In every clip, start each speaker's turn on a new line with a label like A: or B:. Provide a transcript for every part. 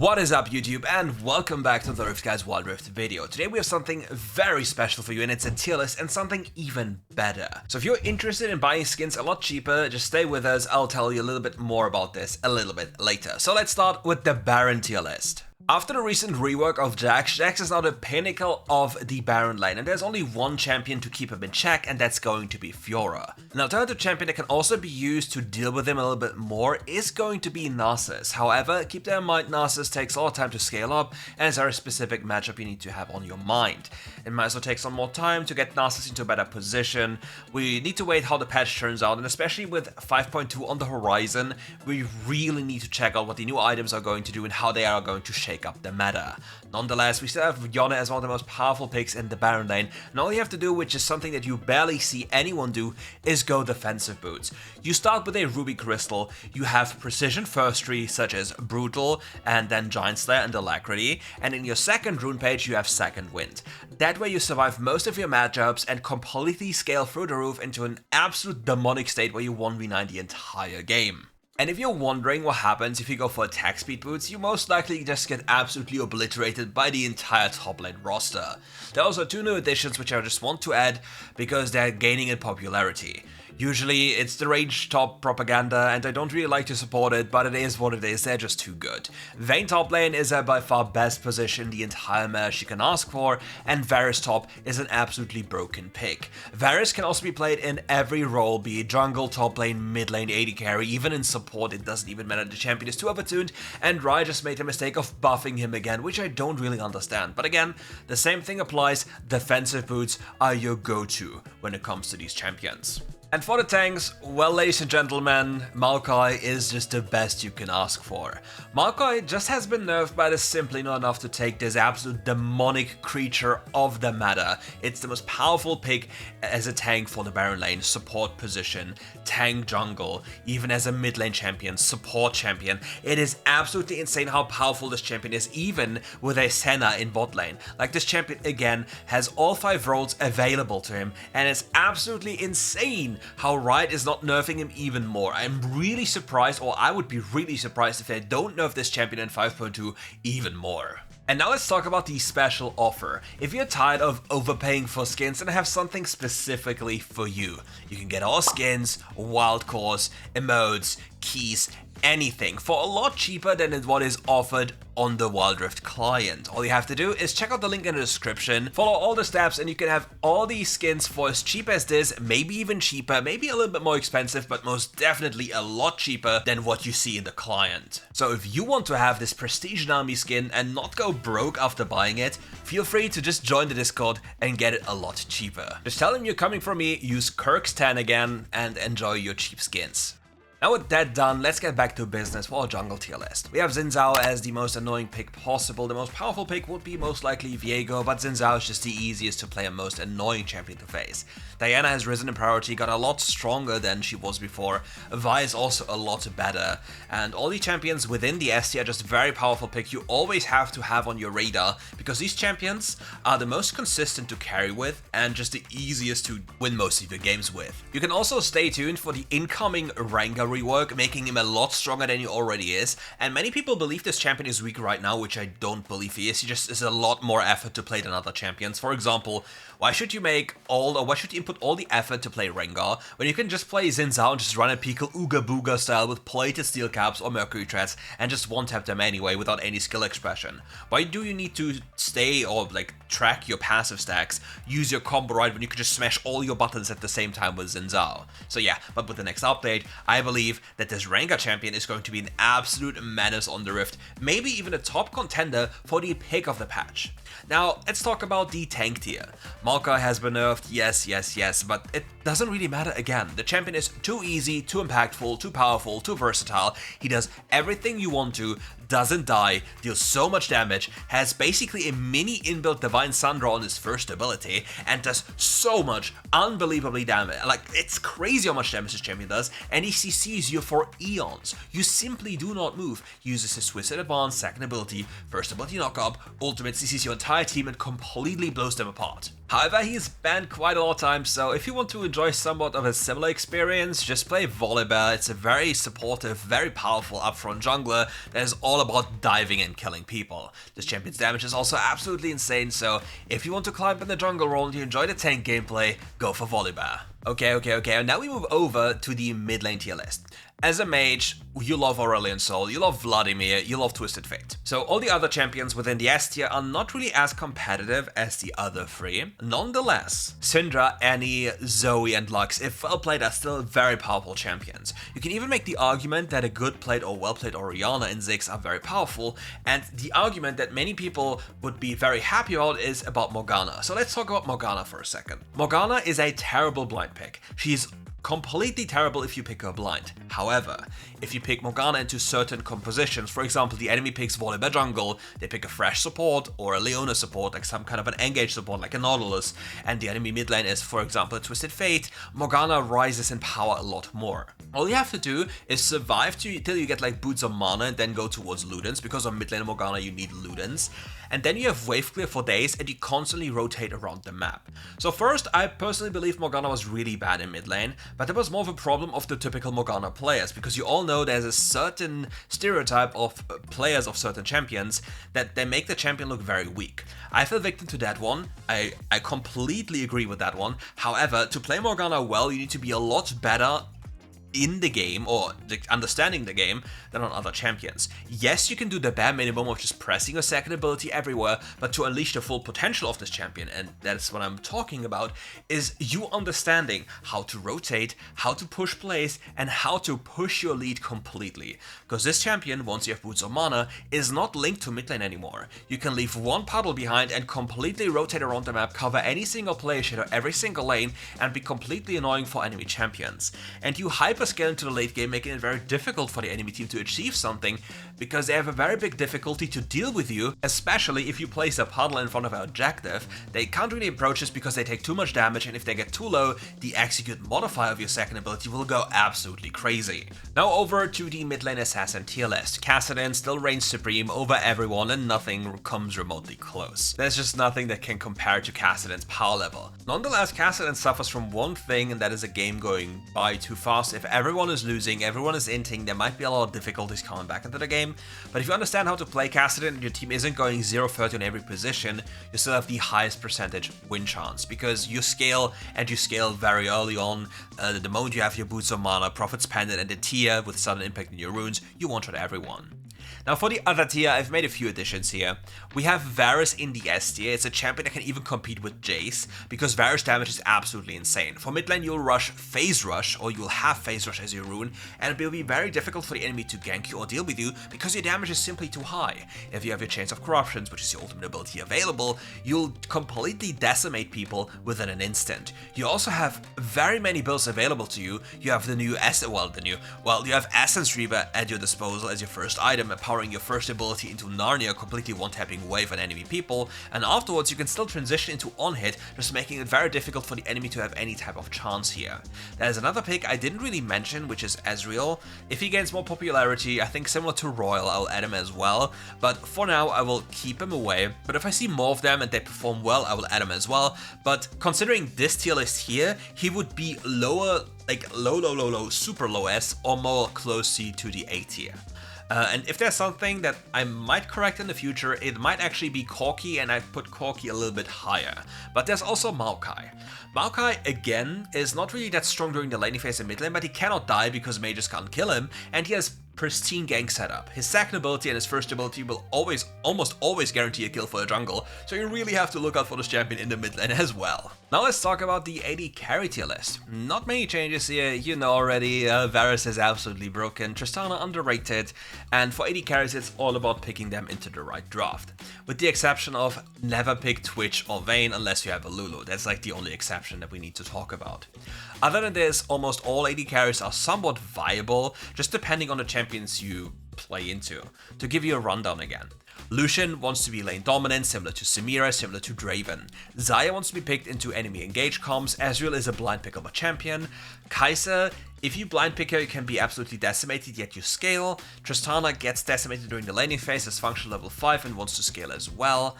A: What is up YouTube, and welcome back to the RiftGuides WildRift video. Today we have something very special for you, and it's a tier list and something even better. So if you're interested in buying skins a lot cheaper, just stay with us. I'll tell you a little bit more about this a little bit later. So let's start with the Baron tier list. After the recent rework of Jax is now the pinnacle of the Baron lane, and there's only one champion to keep him in check, and that's going to be Fiora. An alternative champion that can also be used to deal with him a little bit more is going to be Narcissus. However, keep that in mind, Narcissus takes a lot of time to scale up, and it's a very specific matchup you need to have on your mind. It might also take some more time to get Narcissus into a better position. We need to wait how the patch turns out, and especially with 5.2 on the horizon, we really need to check out what the new items are going to do and how they are going to shape up the meta. Nonetheless, we still have Yone as one of the most powerful picks in the Baron lane, and all you have to do, which is something that you barely see anyone do, is go defensive boots. You start with a Ruby Crystal, you have Precision First Tree such as Brutal, and then Giant Slayer and Alacrity, and in your second rune page you have Second Wind. That way you survive most of your matchups and completely scale through the roof into an absolute demonic state where you 1v9 the entire game. And if you're wondering what happens if you go for attack speed boots, you most likely just get absolutely obliterated by the entire top lane roster. There are also two new additions which I just want to add because they're gaining in popularity. Usually it's the rage top propaganda, and I don't really like to support it, but it is what it is, they're just too good. Vayne top lane is by far best position the entire meta you can ask for, and Varus top is an absolutely broken pick. Varus can also be played in every role, be it jungle, top lane, mid lane, AD carry, even in support, it doesn't even matter, the champion is too overtuned, and Rai just made the mistake of buffing him again, which I don't really understand. But again, the same thing applies, defensive boots are your go-to when it comes to these champions. And for the tanks, well, ladies and gentlemen, Maokai is just the best you can ask for. Maokai just has been nerfed, but is simply not enough to take this absolute demonic creature of the meta. It's the most powerful pick as a tank for the Baron lane, support position, tank jungle, even as a mid lane champion, support champion. It is absolutely insane how powerful this champion is, even with a Senna in bot lane. Like, this champion, again, has all 5 roles available to him, and it's absolutely insane how Riot is not nerfing him even more. I'm really surprised, or I would be really surprised if they don't nerf this champion in 5.2 even more. And now let's talk about the special offer. If you're tired of overpaying for skins and have something specifically for you, you can get all skins, wild cores, emotes, keys, anything for a lot cheaper than what is offered on the WildRift client. All you have to do is check out the link in the description, follow all the steps, and you can have all these skins for as cheap as this, maybe even cheaper, maybe a little bit more expensive, but most definitely a lot cheaper than what you see in the client. So if you want to have this Prestige Army skin and not go broke after buying it, feel free to just join the Discord and get it a lot cheaper. Just tell them you're coming from me, use Kirk's10 again, and enjoy your cheap skins. Now with that done, let's get back to business for our jungle tier list. We have Xin Zhao as the most annoying pick possible. The most powerful pick would be most likely Viego, but Xin Zhao is just the easiest to play and most annoying champion to face. Diana has risen in priority, got a lot stronger than she was before. Vi is also a lot better, and all the champions within the S tier are just very powerful pick you always have to have on your radar, because these champions are the most consistent to carry with and just the easiest to win most of your games with. You can also stay tuned for the incoming Rengar rework, making him a lot stronger than he already is, and many people believe this champion is weak right now, which I don't believe he is. He just is a lot more effort to play than other champions. For example, why should you input all the effort to play Rengar when you can just play Xin Zhao and just run a Pickle Ooga Booga style with plated steel caps or Mercury treads and just one-tap them anyway without any skill expression? Why do you need to stay or track your passive stacks, use your combo right when you can just smash all your buttons at the same time with Xin Zhao? So yeah, but with the next update, I believe that this Rengar champion is going to be an absolute menace on the Rift, maybe even a top contender for the pick of the patch. Now, let's talk about the tank tier. Maokai has been nerfed, yes, but it doesn't really matter again. The champion is too easy, too impactful, too powerful, too versatile. He does everything you want to, doesn't die, deals so much damage, has basically a mini inbuilt Divine Sundraw on his first ability, and does so much unbelievably damage. Like, it's crazy how much damage this champion does, and he CCs you for eons. You simply do not move. He uses his Twisted Advance, second ability, first ability knock up, ultimate CCs your entire team and completely blows them apart. However, he's banned quite a lot of times, so if you want to enjoy somewhat of a similar experience, just play Volibear. It's a very supportive, very powerful upfront jungler that is all about diving and killing people. This champion's damage is also absolutely insane, so if you want to climb in the jungle role and you enjoy the tank gameplay, go for Volibear. Okay, and now we move over to the mid lane tier list. As a mage, you love Aurelion Sol, you love Vladimir, you love Twisted Fate. So all the other champions within the S tier are not really as competitive as the other three. Nonetheless, Syndra, Annie, Zoe and Lux, if well played, are still very powerful champions. You can even make the argument that a good played or well played Orianna and Ziggs are very powerful, and the argument that many people would be very happy about is about Morgana. So let's talk about Morgana for a second. Morgana is a terrible blind pick. She's completely terrible if you pick her blind. However, if you pick Morgana into certain compositions, for example, the enemy picks Volibear jungle, they pick a Thresh support or a Leona support, like some kind of an engage support like a Nautilus, and the enemy mid lane is, for example, a Twisted Fate, Morgana rises in power a lot more. All you have to do is survive till you get like Boots of Mana and then go towards Ludens, because on mid lane Morgana you need Ludens. And then you have wave clear for days and you constantly rotate around the map. So first, I personally believe Morgana was really bad in mid lane, but that was more of a problem of the typical Morgana players, because you all know there's a certain stereotype of players of certain champions that they make the champion look very weak. I fell victim to that one. I completely agree with that one. However, to play Morgana well, you need to be a lot better in the game, or understanding the game, than on other champions. Yes, you can do the bare minimum of just pressing your second ability everywhere, but to unleash the full potential of this champion, and that's what I'm talking about, is you understanding how to rotate, how to push plays, and how to push your lead completely. Because this champion, once you have Boots of Mana, is not linked to mid lane anymore. You can leave one puddle behind and completely rotate around the map, cover any single play, shadow every single lane, and be completely annoying for enemy champions. And you scale into the late game, making it very difficult for the enemy team to achieve something, because they have a very big difficulty to deal with you, especially if you place a puddle in front of our objective. They can't really approach this because they take too much damage, and if they get too low, the execute modifier of your second ability will go absolutely crazy. Now over to the mid lane assassin tier list. Kassadin still reigns supreme over everyone, and nothing comes remotely close. There's just nothing that can compare to Kassadin's power level. Nonetheless, Kassadin suffers from one thing, and that is a game going by too fast. If everyone is losing, everyone is inting, there might be a lot of difficulties coming back into the game, but if you understand how to play Kassadin and your team isn't going 0-30 on every position, you still have the highest percentage win chance, because you scale, and you scale very early on. The moment you have your Boots of Mana, Prophet's Pendant, and the tier with sudden impact in your runes, you one-shot everyone. Now for the other tier, I've made a few additions here. We have Varus in the S tier. It's a champion that can even compete with Jace, because Varus damage is absolutely insane. For mid lane, you'll rush Phase Rush, or you'll have Phase Rush as your rune, and it will be very difficult for the enemy to gank you or deal with you, because your damage is simply too high. If you have your Chains of Corruptions, which is your ultimate ability available, you'll completely decimate people within an instant. You also have very many builds available to you. You have the new you have Essence Reaver at your disposal as your first item, powering your first ability into Narnia, completely one-tapping wave on enemy people, and afterwards you can still transition into on-hit, just making it very difficult for the enemy to have any type of chance here. There's another pick I didn't really mention, which is Ezreal. If he gains more popularity, I think similar to Royal, I'll add him as well, but for now I will keep him away. But if I see more of them and they perform well, I will add him as well. But considering this tier list here, he would be lower, like low, super low S, or more closely to the A tier. And if there's something that I might correct in the future, it might actually be Corki, and I put Corki a little bit higher. But there's also Maokai. Maokai, again, is not really that strong during the laning phase in mid lane, but he cannot die because mages can't kill him, and he has pristine gank setup. His second ability and his first ability will almost always guarantee a kill for a jungle, so you really have to look out for this champion in the mid lane as well. Now let's talk about the AD carry tier list. Not many changes here, you know already. Varus is absolutely broken, Tristana underrated, and for AD carries it's all about picking them into the right draft. With the exception of never pick Twitch or Vayne unless you have a Lulu. That's like the only exception that we need to talk about. Other than this, almost all AD carries are somewhat viable, just depending on the champions you play into. To give you a rundown again. Lucian wants to be lane dominant, similar to Samira, similar to Draven. Xayah wants to be picked into enemy engage comms. Ezreal is a blind pick of a champion. Kai'Sa, if you blind pick her, you can be absolutely decimated, yet you scale. Tristana gets decimated during the laning phase as function level 5 and wants to scale as well.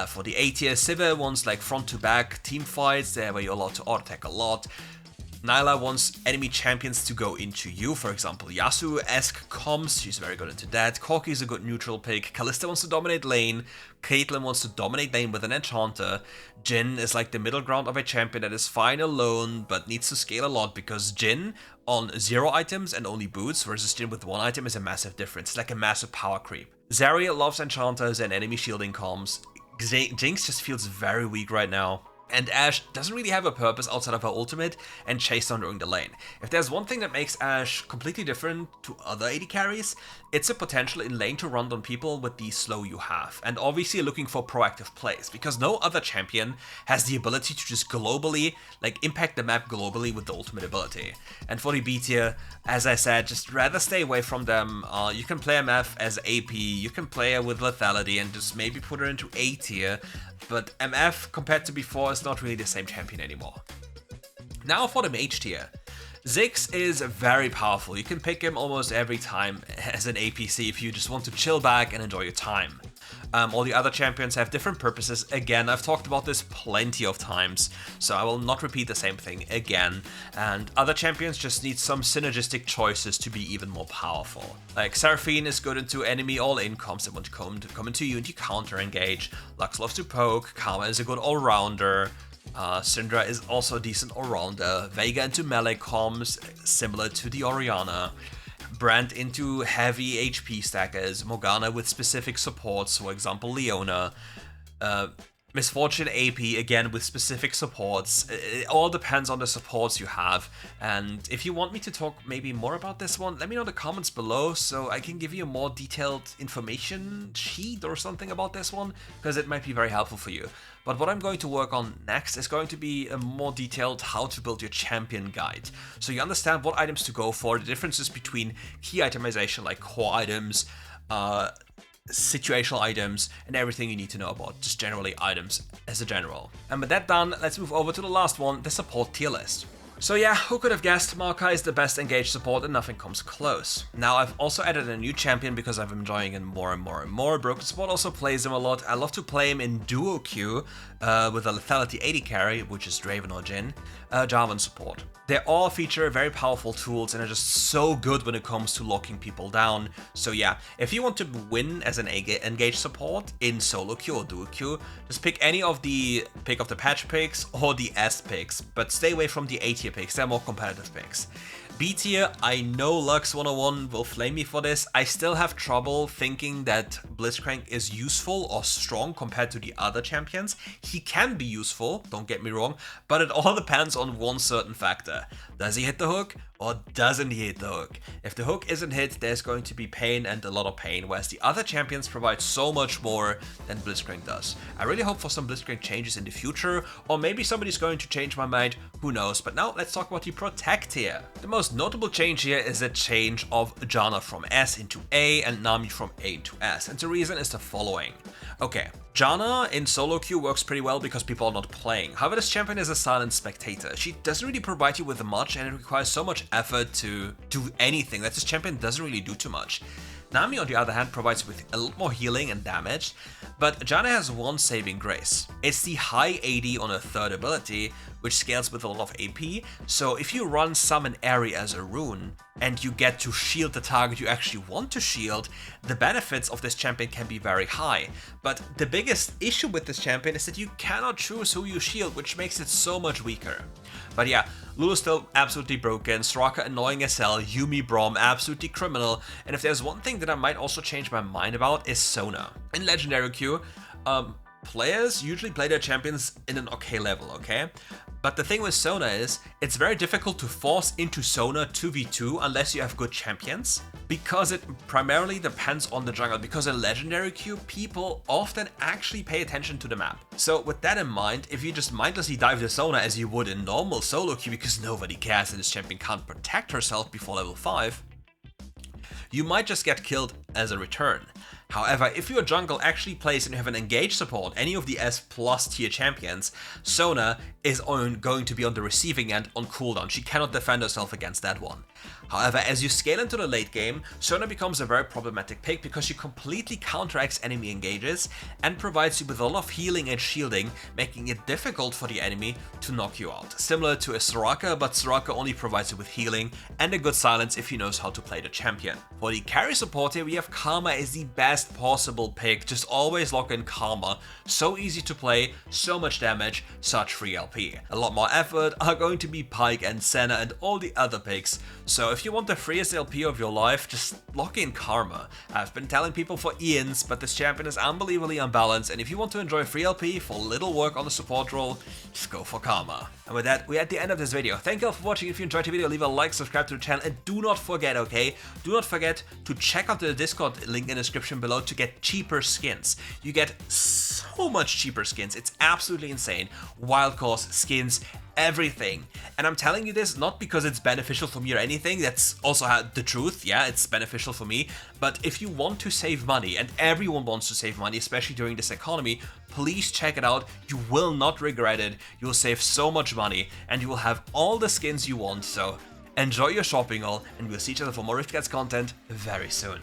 A: For the A tier, Sivir wants like front to back team fights, where you're allowed to auto attack a lot. Nyla wants enemy champions to go into you, for example Yasuo-esque comms, she's very good into that. Corki is a good neutral pick. Kalista wants to dominate lane. Caitlyn wants to dominate lane with an enchanter. Jhin is like the middle ground of a champion that is fine alone, but needs to scale a lot, because Jhin on 0 items and only boots versus Jhin with 1 item is a massive difference, like a massive power creep. Zarya loves enchanters and enemy shielding comms. Jinx just feels very weak right now. And Ashe doesn't really have a purpose outside of her ultimate and chase down during the lane. If there's one thing that makes Ashe completely different to other AD carries, it's a potential in lane to run down people with the slow you have, and obviously looking for proactive plays, because no other champion has the ability to just globally, like, impact the map globally with the ultimate ability. And for the B tier, as I said, just rather stay away from them. You can play MF as AP, you can play her with lethality and just maybe put her into A tier, but MF compared to before is not really the same champion anymore. Now for the mage tier. Ziggs is very powerful. You can pick him almost every time as an APC if you just want to chill back and enjoy your time. All the other champions have different purposes. Again, I've talked about this plenty of times, so I will not repeat the same thing again. And other champions just need some synergistic choices to be even more powerful. Like Seraphine is good into enemy all-in comms that want to come into you and you counter-engage. Lux loves to poke. Karma is a good all-rounder. Syndra is also a decent all-rounder. Veiga into melee comms, similar to the Orianna. Brand into heavy HP stackers. Morgana with specific supports, for example Leona. Misfortune AP, again with specific supports. It all depends on the supports you have, and if you want me to talk maybe more about this one, let me know in the comments below so I can give you a more detailed information sheet or something about this one, because it might be very helpful for you. But what I'm going to work on next is going to be a more detailed how to build your champion guide, so you understand what items to go for, the differences between key itemization like core items, situational items, and everything you need to know about just generally items as a general. And with that done, let's move over to the last one, the support tier list. So yeah, who could have guessed Maokai is the best engaged support and nothing comes close. Now I've also added a new champion because I'm enjoying him more and more and more. Broken Support also plays him a lot. I love to play him in duo queue with a lethality 80 carry, which is Draven or Jhin, Jarvan support. They all feature very powerful tools and are just so good when it comes to locking people down. So yeah, if you want to win as an engaged support in solo queue or duo queue, just pick any of the pick of the patch picks or the S picks, but stay away from the A tier picks, they're more competitive picks. B tier, I know Lux 101 will flame me for this. I still have trouble thinking that Blitzcrank is useful or strong compared to the other champions. He can be useful, don't get me wrong, but it all depends on one certain factor. Does he hit the hook or doesn't he hit the hook? If the hook isn't hit, there's going to be pain and a lot of pain, whereas the other champions provide so much more than Blitzcrank does. I really hope for some Blitzcrank changes in the future, or maybe somebody's going to change my mind, who knows. But now let's talk about the Protect tier. The most notable change here is a change of Janna from S into A and Nami from A into S, and the reason is the following. Okay, Janna in solo queue works pretty well because people are not playing. However, this champion is a silent spectator. She doesn't really provide you with much, and it requires so much effort to do anything that this champion doesn't really do too much. Nami, on the other hand, provides with a lot more healing and damage, but Janna has one saving grace. It's the high AD on her third ability, which scales with a lot of AP, so if you run Summon Airy as a rune, and you get to shield the target you actually want to shield, the benefits of this champion can be very high. But the biggest issue with this champion is that you cannot choose who you shield, which makes it so much weaker. But yeah, Lulu's still absolutely broken, Soraka annoying as hell, Yuumi Braum absolutely criminal, and if there's one thing that I might also change my mind about is Sona. In Legendary queue, players usually play their champions in an okay level, okay? But the thing with Sona is, it's very difficult to force into Sona 2v2 unless you have good champions, because it primarily depends on the jungle, because in Legendary queue, people often actually pay attention to the map. So with that in mind, if you just mindlessly dive the Sona as you would in normal solo queue because nobody cares that this champion can't protect herself before level 5, you might just get killed as a return. However, if your jungle actually plays and you have an engaged support, any of the S+ tier champions, Sona is going to be on the receiving end on cooldown. She cannot defend herself against that one. However, as you scale into the late game, Sona becomes a very problematic pick because she completely counteracts enemy engages and provides you with a lot of healing and shielding, making it difficult for the enemy to knock you out. Similar to a Soraka, but Soraka only provides you with healing and a good silence if he knows how to play the champion. For the carry support here, we have Karma as the best possible pick. Just always lock in Karma. So easy to play, so much damage, such free LP. A lot more effort are going to be Pyke and Senna and all the other picks. So if you want the freest LP of your life, just lock in Karma. I've been telling people for eons, but this champion is unbelievably unbalanced, and if you want to enjoy free LP for little work on the support role, just go for Karma. And with that, we're at the end of this video. Thank you all for watching. If you enjoyed the video, leave a like, subscribe to the channel, and do not forget, okay? Do not forget to check out the Discord link in the description below to get cheaper skins. You get so much cheaper skins. It's absolutely insane. Wild course, skins, everything. And I'm telling you this not because it's beneficial for me or anything, that's also the truth, yeah, it's beneficial for me, but if you want to save money, and everyone wants to save money, especially during this economy, please check it out. You will not regret it. You'll save so much money, and you will have all the skins you want, so enjoy your shopping haul, and we'll see each other for more RiftGuides content very soon.